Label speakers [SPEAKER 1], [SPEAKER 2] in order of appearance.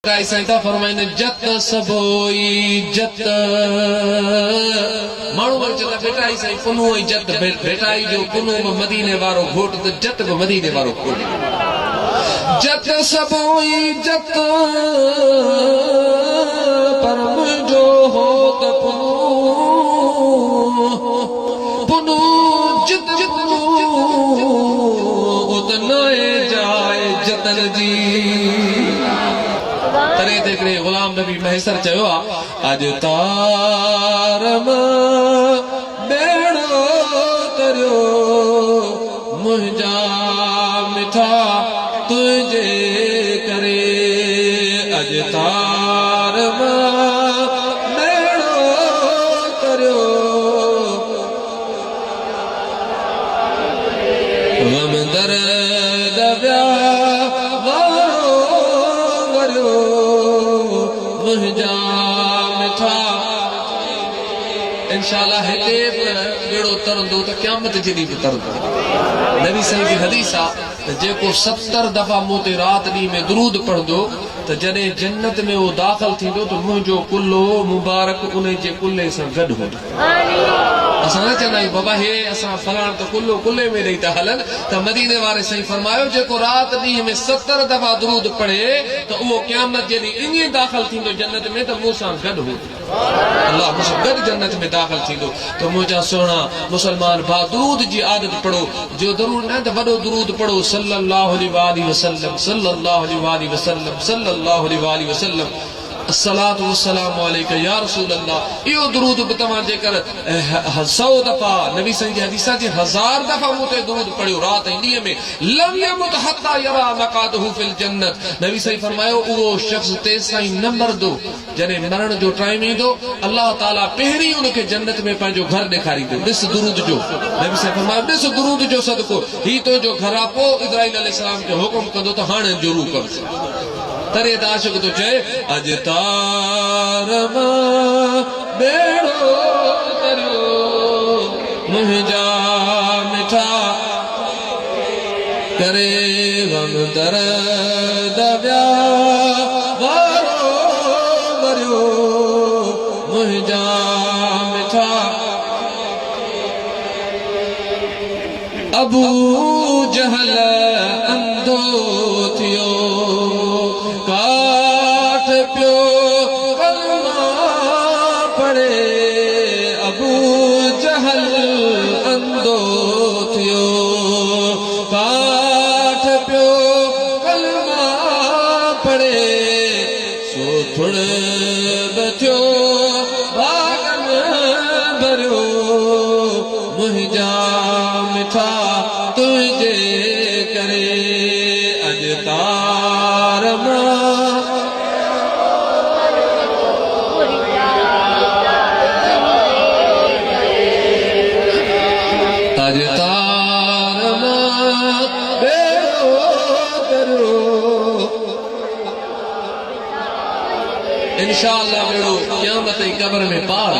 [SPEAKER 1] साईं फरमाइनि जत सबोई जत माण्हू चवंदा बेटा ई साईं पुनू ऐं जत बेटाई जो पुनू बि मदीने वारो घोट त जत बि मदीने वारो घोट जत सबोई जत पर मुंहिंजो हो त पुनू पुनू जित पुनू उत नए जाए जतन जी तरे ते हिकिड़े ग़ुलाम नबी मैसर चयो अज तारम बेड़ो तरियो मुंहिंजा मिठा तुंहिंजे करे अज तारम बेड़ो तरियो गम दर्द व्या इंशाअल्लाह हिते बेड़ो तरंदो त क़यामत जॾहिं बि तरंदो नबी साईं जी हदीस आहे त जेको 70 दफ़ा मूं ते राति ॾींहं में दुरूद पढ़ंदो त जॾहिं जन्नत में उहो दाख़िल थींदो त मुंहिंजो कुल्लो मुबारक उन जे कुल्ले सां गॾु हूंदो असां न चवंदा आहियूं बाबा हे असां फलाण त कुल्लो कुल्ले में ॾेई था हलनि त मदीने वारे साईं फरमायो जेको राति ॾींहं में 70 दफ़ा दुरूद पढ़े त उहो क़यामत जॾहिं ईअं दाख़िल थींदो जन्नत में त मूं सां गॾु हूंदो अल्लाह मूं सां गॾु जन्नत में दाख़िल थींदो त मुंहिंजा सुहिणा मुसलमान भाउ दुरूद जी आदत पढ़ो जो ज़रूर न त वॾो दुरूद पढ़ो सल्लल्लाहु अलैहि वसल्लम सल्लल्लाहु अलैहि वसल्लम सल्लल्लाहु अलैहि वसल्लम अस्सलातु वस्सलामु अलैका या रसूल अल्लाह इहो दुरूद बि तव्हां जेकर 100 दफ़ा नबी साईं जी हदीस जे 1000 दफ़ा मूं ते दुरूद पढ़ियो राति ऐं ॾींहं में लम यमुत हत्ता यरा मक़ादहु फिल जन्नत नबी साईं फरमायो उहो शख़्स तेसिताईं न मरदो जॾहिं मरण जो टाइम ईंदो अल्लाह ताला पहिरीं उनखे जन्नत में पंहिंजो घर ॾेखारींदो ॾिस दुरूद जो नबी साईं फरमायो ॾिस दुरूद जो सदको ही तुंहिंजो घर आहे पोइ इब्राहीम अलैहिस्सलाम खे हुकुम कंदो त हाणे ज़रूर कर तरे त आशिक़ तो चए अज तारम बेड़ो तरियो मुंहिंजा मिठा करे गम दर्द व्या वारो वरियो मुंहिंजा मिठा अबू जहल अंधो थियो काठ पियो कलमा पढ़े अबू जहल अंधो थियो काठ पियो कलमा पढ़े सो थोड़े बथियो भागन भरियो मुंहिंजा मिठा तुंहिंजे करे अज तारम अज तारम बेड़ो तरियो इंशाअल्लाह बेड़ो क़यामत जी क़ब्र में पार